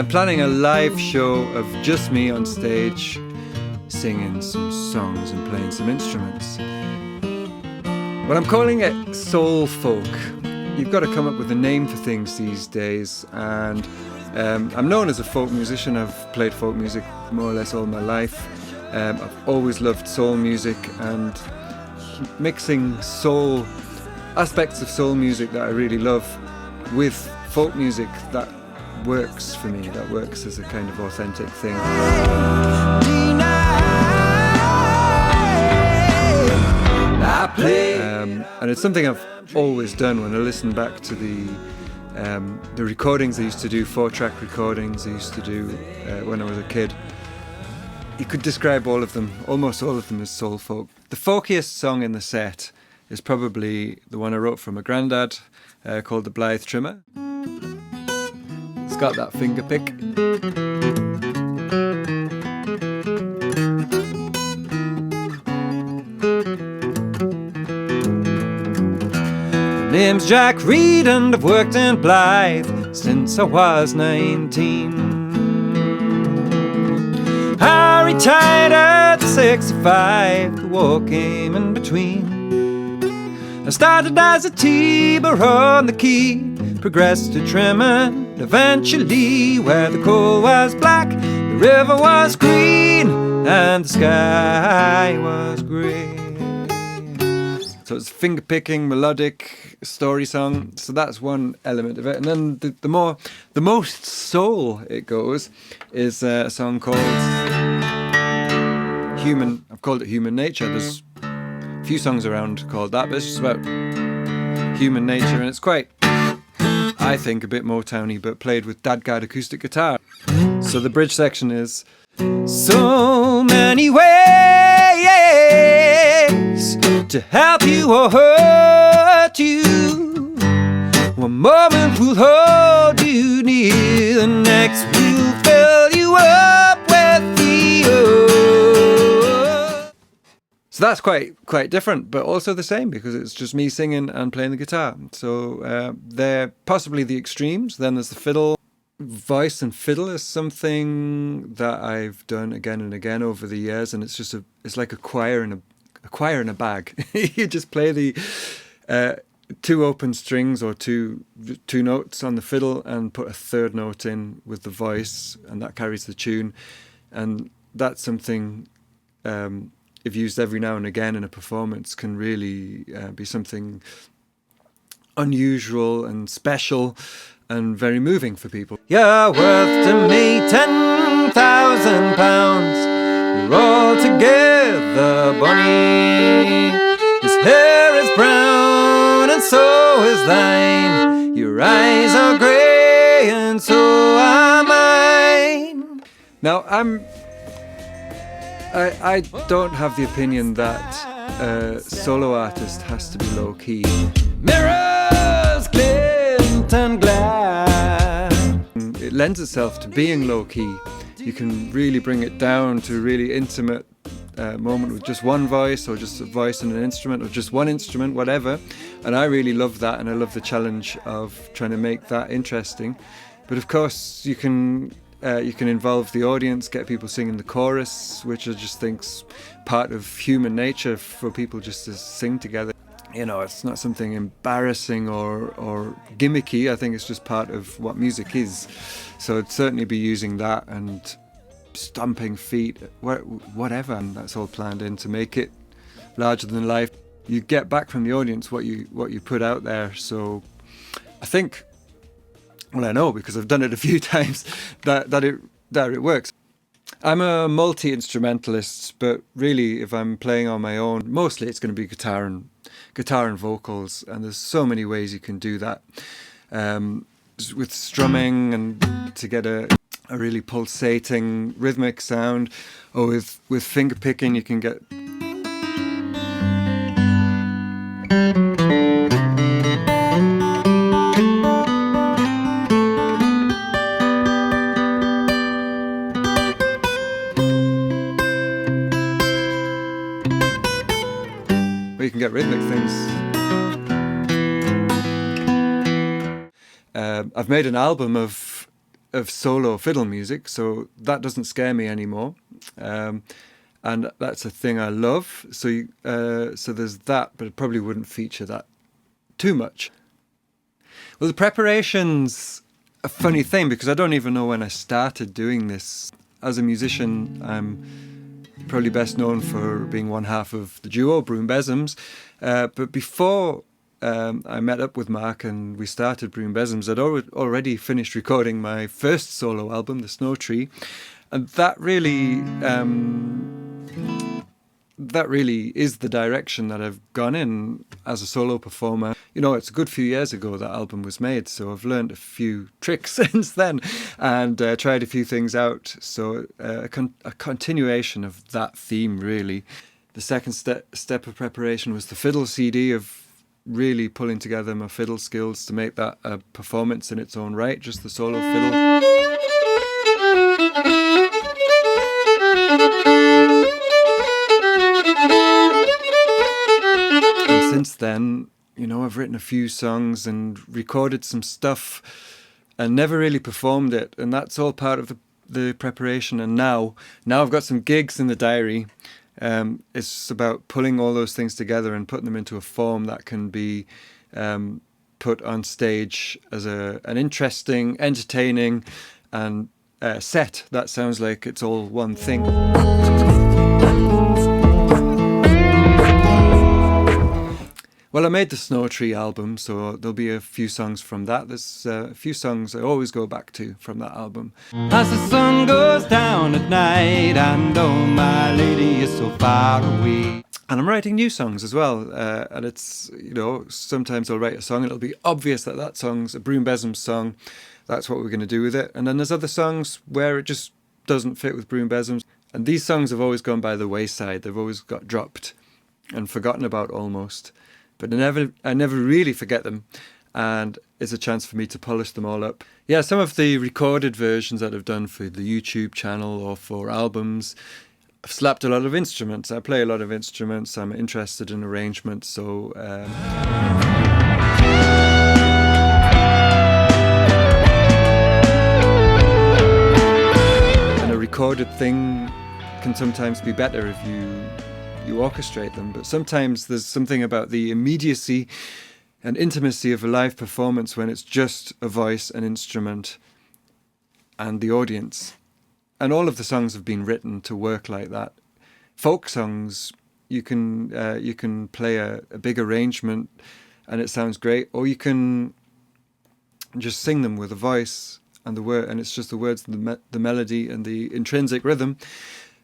I'm planning a live show of just me on stage, singing some songs and playing some instruments. Well, I'm calling it soul folk. You've got to come up with a name for things these days, and I'm known as a folk musician. I've played folk music more or less all my life. I've always loved soul music, and mixing soul aspects of soul music that I really love with folk music that works for me, that works as a kind of authentic thing. And it's something I've always done. When I listen back to the recordings I used to do, 4-track recordings I used to do when I was a kid, you could describe all of them, almost all of them, as soul folk. The folkiest song in the set is probably the one I wrote for my granddad, called The Blythe Trimmer. It's got that finger pick. My name's Jack Reed and I've worked in Blythe since I was 19. I retired at 65, the war came in between. I started as a T-bar on the key, progressed to trimming, eventually where the coal was black, the river was green, and the sky was grey. So it's finger-picking, melodic story song. So that's one element of it. And then the most soul it goes is a song called Human. I've called it Human Nature. There's a few songs around called that, but it's just about human nature, and it's quite, I think, a bit Motowny, but played with dadgad acoustic guitar. So the bridge section is: so many ways to help you or hurt you. One moment we'll hold you near, the next we'll fill you up with the earth. So that's quite different, but also the same, because it's just me singing and playing the guitar. So they're possibly the extremes. Then there's the fiddle. Voice and fiddle is something that I've done again and again over the years, and it's like a choir in a bag. You just play the two open strings or two notes on the fiddle and put a third note in with the voice, and that carries the tune. And that's something, if used every now and again in a performance, can really be something unusual and special and very moving for people. You're worth to me £10,000. You're all together, Bonnie. His hair is brown and so is thine. Your eyes are grey and so are mine. Now I don't have the opinion that a solo artist has to be low key. Mirrors, glint and glass. It lends itself to being low key. You can really bring it down to a really intimate moment with just one voice, or just a voice and an instrument, or just one instrument, whatever. And I really love that, and I love the challenge of trying to make that interesting. But of course, you can involve the audience, get people singing the chorus, which I just think's part of human nature for people just to sing together. You know, it's not something embarrassing or gimmicky. I think it's just part of what music is. So I'd certainly be using that and stomping feet, whatever. And that's all planned in to make it larger than life. You get back from the audience what you put out there. So I think, well, I know because I've done it a few times, that it works. I'm a multi-instrumentalist, but really, if I'm playing on my own, mostly it's going to be guitar and vocals, and there's so many ways you can do that. With strumming and to get a really pulsating rhythmic sound, or with finger picking you can get rhythmic things. I've made an album of of solo fiddle music, so that doesn't scare me anymore. And that's a thing I love. So there's that, but it probably wouldn't feature that too much. Well, the preparation's a funny thing because I don't even know when I started doing this. As a musician, I'm probably best known for being one half of the duo Broom Besoms. But before I met up with Mark and we started Broom Besoms, I'd already finished recording my first solo album, The Snow Tree. And that really is the direction that I've gone in as a solo performer. You know, it's a good few years ago that album was made, so I've learned a few tricks since then and tried a few things out. So a continuation of that theme, really. The second step of preparation was the fiddle CD, of really pulling together my fiddle skills to make that a performance in its own right, just the solo fiddle. Since then, you know, I've written a few songs and recorded some stuff and never really performed it. And that's all part of the preparation. And now I've got some gigs in the diary. It's about pulling all those things together and putting them into a form that can be put on stage as an interesting, entertaining and set that sounds like it's all one thing. Well, I made the Snow Tree album, so there'll be a few songs from that. There's a few songs I always go back to from that album. As the sun goes down at night and oh, my lady is so far away. And I'm writing new songs as well. And it's, you know, sometimes I'll write a song and it'll be obvious that that song's a Broom Besoms song. That's what we're going to do with it. And then there's other songs where it just doesn't fit with Broom Besoms. And these songs have always gone by the wayside. They've always got dropped and forgotten about almost. But I never really forget them, and it's a chance for me to polish them all up. Yeah, some of the recorded versions that I've done for the YouTube channel or for albums, I've slapped a lot of instruments. I play a lot of instruments. I'm interested in arrangements, so... And a recorded thing can sometimes be better if you orchestrate them, but sometimes there's something about the immediacy and intimacy of a live performance when it's just a voice, an instrument, and the audience. And all of the songs have been written to work like that. Folk songs, you can play a big arrangement and it sounds great, or you can just sing them with a voice and the word, and it's just the words, the melody, and the intrinsic rhythm,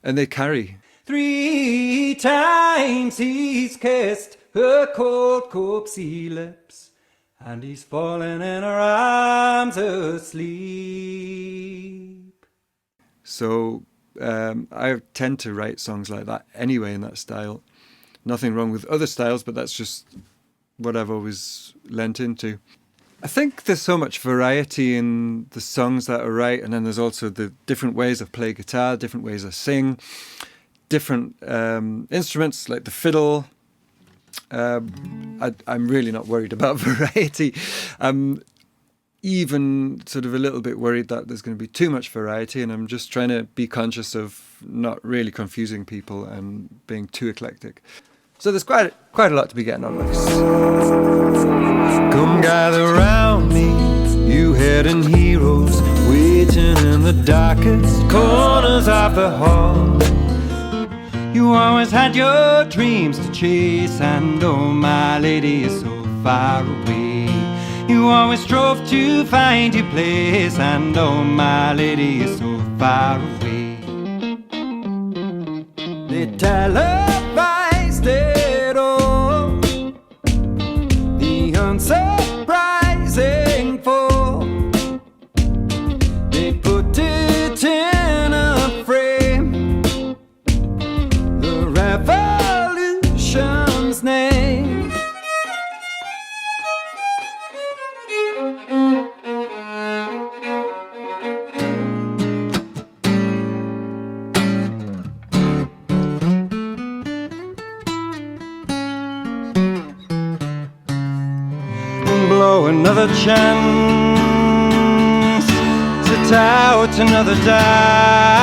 and they carry. 3 times he's kissed her cold corpsey lips, and he's fallen in her arms asleep. So I tend to write songs like that anyway, in that style. Nothing wrong with other styles, but that's just what I've always lent into. I think there's so much variety in the songs that I write, and then there's also the different ways I play guitar, different ways I sing, different instruments like the fiddle. I'm really not worried about variety. I'm even sort of a little bit worried that there's going to be too much variety, and I'm just trying to be conscious of not really confusing people and being too eclectic. So there's quite a lot to be getting on with. Come gather round me, you hidden heroes, waiting in the darkest corners of the hall. You always had your dreams to chase, and oh, my lady is so far away. You always strove to find your place, and oh, my lady is so far away. They televised it all, the unsurprising fall. They put it in a frame, the revolution's name. Blow another chance to out another dime.